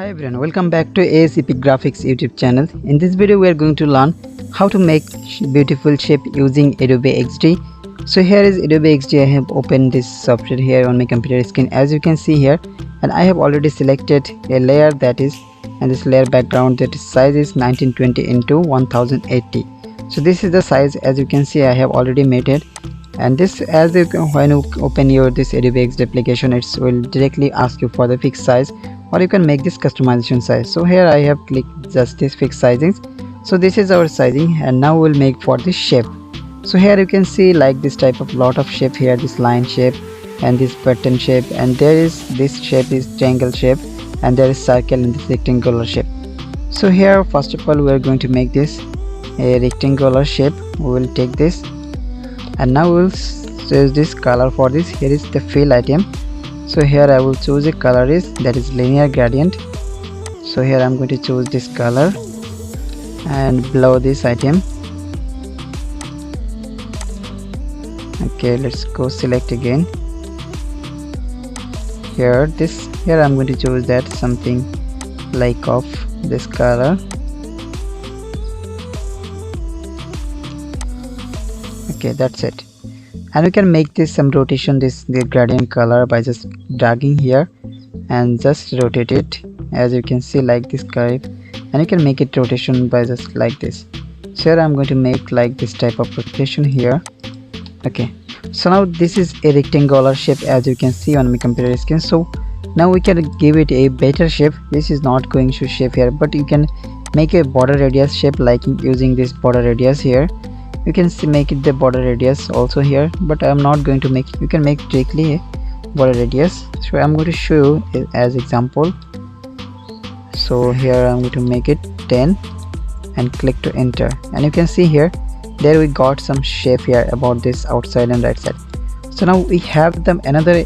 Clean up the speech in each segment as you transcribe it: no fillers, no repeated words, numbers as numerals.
Hi everyone, welcome back to ASCP Graphics YouTube channel. In this video we are going to learn how to make beautiful shape using Adobe XD. So here is Adobe XD. I have opened this software here on my computer screen, as you can see here, and I have already selected a layer that is, and this layer background that is size is 1920 into 1080. So this is the size. As you can see, I have already made it, and this, as you can, when you open this Adobe XD application, it will directly ask you for the fixed size, or you can make this customization size. So here I have clicked just this fixed sizings. So this is our sizing, and now we'll make for this shape. So here you can see like this type of lot of shape here, this line shape and this button shape, and there is this shape is triangle shape, and there is circle and this rectangular shape. So here first of all we are going to make this a rectangular shape. We will take this, and now we'll choose this color for this. Here is the fill item. So here I will choose a color that is linear gradient. So here I'm going to choose this color, and below this item, okay, let's go select again. Here I'm going to choose that something like of this color. Okay, that's it. And we can make this some rotation, the gradient color, by just dragging here and just rotate it, as you can see like this curve, and you can make it rotation by just like this. So here I'm going to make like this type of rotation here. Okay, so now this is a rectangular shape, as you can see on my computer screen. So now we can give it a better shape. This is not going to shape here, but you can make a border radius shape like using this border radius here. You can see make it the border radius also here, but I am not going to make. You can make directly a border radius. So I'm going to show you as example. So here I'm going to make it 10 and click to enter, and you can see here there we got some shape here about this outside and right side. So now we have them another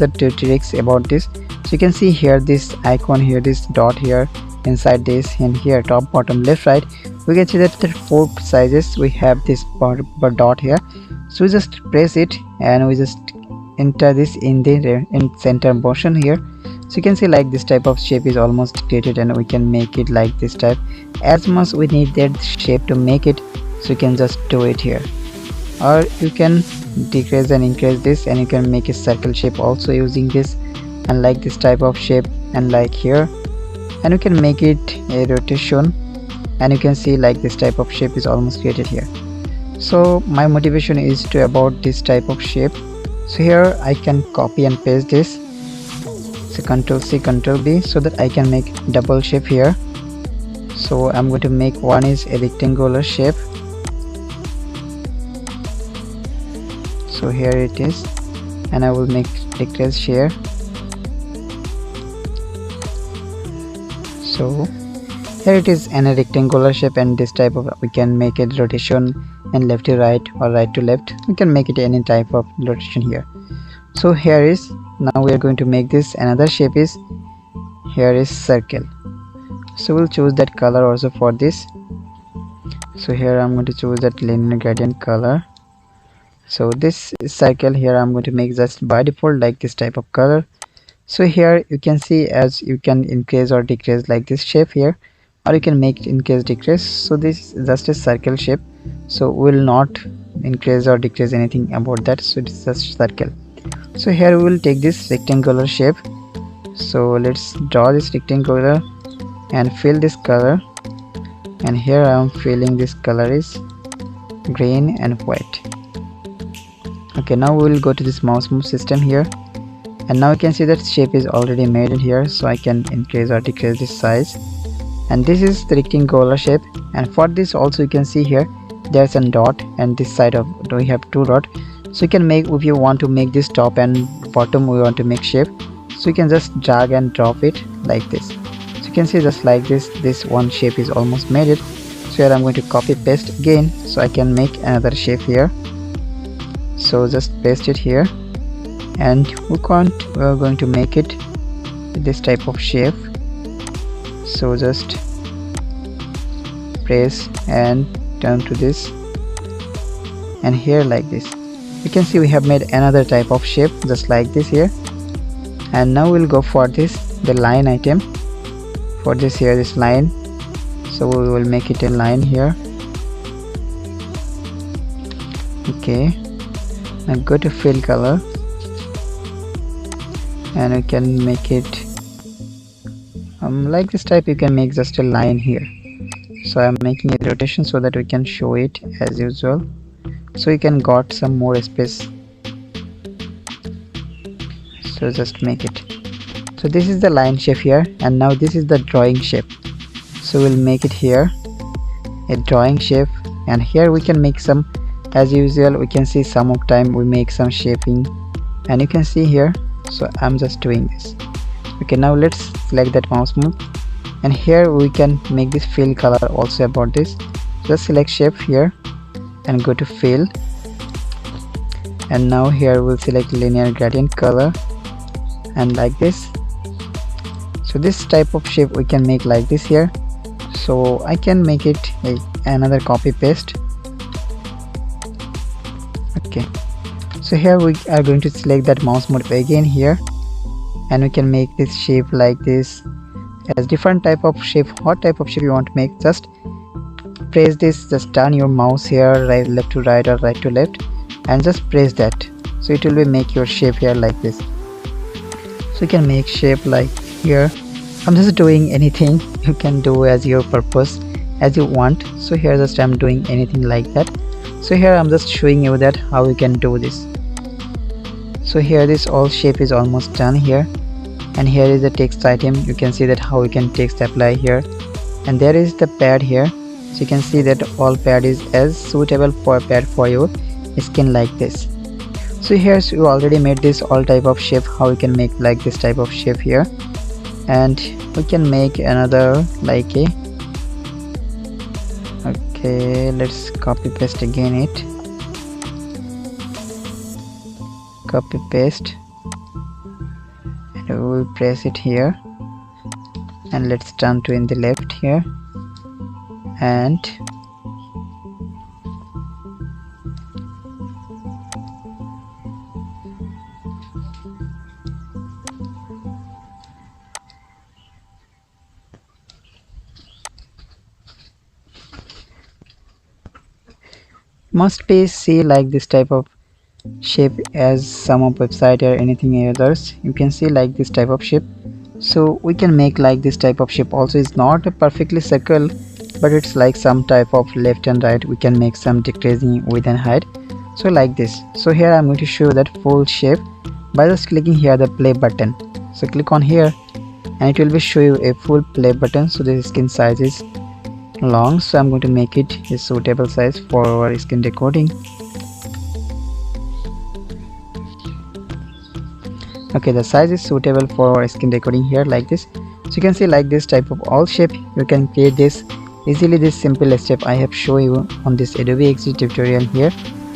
two tricks about this. So you can see here this icon here, this dot here inside this, and here top, bottom, left, right, we can see that the 4 sizes we have this dot here. So we just press it and we just enter this in the center motion here. So you can see like this type of shape is almost created, and we can make it like this type. As much we need that shape to make it, so you can just do it here, or you can decrease and increase this, and you can make a circle shape also using this, and like this type of shape, and like here, and you can make it a rotation, and you can see like this type of shape is almost created here. So my motivation is to about this type of shape. So here I can copy and paste this. So Ctrl C, Ctrl V, so that I can make double shape here. So I'm going to make one is a rectangular shape. So here it is, and I will make decrease here. So here it is in a rectangular shape, and this type of we can make it rotation and left to right or right to left. We can make it any type of rotation here. So here is, now we are going to make this another shape is, here is circle. So we'll choose that color also for this. So here I'm going to choose that linear gradient color. So this circle here I'm going to make just by default like this type of color. So here you can see as you can increase or decrease like this shape here, or you can make increase decrease. So this is just a circle shape, so we will not increase or decrease anything about that. So it's just circle. So here we will take this rectangular shape. So let's draw this rectangular and fill this color, and here I am filling this color is green and white. Okay, now we will go to this mouse move system here, and now you can see that shape is already made in here. So I can increase or decrease this size, and this is the rectangular shape. And for this also you can see here there's a dot, and this side of we have 2 dots. So you can make, if you want to make this top and bottom we want to make shape, so you can just drag and drop it like this. So you can see just like this one shape is almost made it. So here I'm going to copy paste again, so I can make another shape here. So just paste it here, and we're going to make it this type of shape. So just press and turn to this, and here like this you can see we have made another type of shape just like this here. And now we'll go for this, the line item. for this here, this line, so we will make it a line here. Okay, now go to fill color and we can make it like this type. You can make just a line here, so I'm making a rotation so that we can show it as usual, so you can got some more space. So just make it. So this is the line shape here, and now this is the drawing shape, so we'll make it here a drawing shape. And here we can make some, as usual we can see some of time we make some shaping, and you can see here. So I'm just doing this. Okay, now let's select that mouse move, and here we can make this fill color also about this. Just select shape here and go to fill, and now here we'll select linear gradient color, and like this. So this type of shape we can make like this here. So I can make it another copy paste. Okay, so here we are going to select that mouse mode again here, and we can make this shape like this, as different type of shape. What type of shape you want to make, just press this, just turn your mouse here, right, left to right or right to left, and just press that, so it will be make your shape here like this. So you can make shape like here. I'm just doing anything, you can do as your purpose, as you want. So here just I'm doing anything like that. So here I'm just showing you that how you can do this. So here this all shape is almost done here, and here is the text item. You can see that how you can text apply here, and there is the pad here. So you can see that all pad is as suitable for pad for your skin like this. So here you already made this all type of shape, how you can make like this type of shape here, and we can make another like a, okay, let's copy paste again it, copy paste, and we will press it here, and let's turn to in the left here, and must be see like this type of shape as some of website or anything others. You can see like this type of shape, so we can make like this type of shape also. Is not a perfectly circle, but it's like some type of left and right. We can make some decreasing width and height, so like this. So here I'm going to show that full shape by just clicking here the play button. So click on here and it will be show you a full play button. So the skin size is long, so I'm going to make it a suitable size for our skin decoding. Okay, the size is suitable for our skin decoding here like this. So you can see like this type of all shape you can create this easily. This simple step I have shown you on this Adobe XD tutorial here.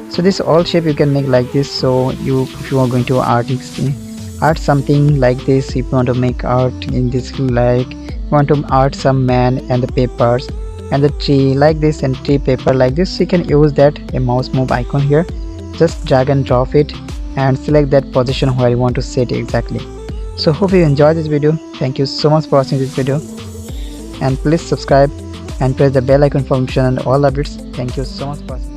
So this all shape you can make like this. So if you are going to art something like this, if you want to make art in this, like you want to art some man and the papers and the tree like this and tree paper like this, so you can use that a mouse move icon here. Just drag and drop it and select that position where you want to set exactly. So hope you enjoyed this video. Thank you so much for watching this video, and please subscribe and press the bell icon function and all updates. Thank you so much for watching.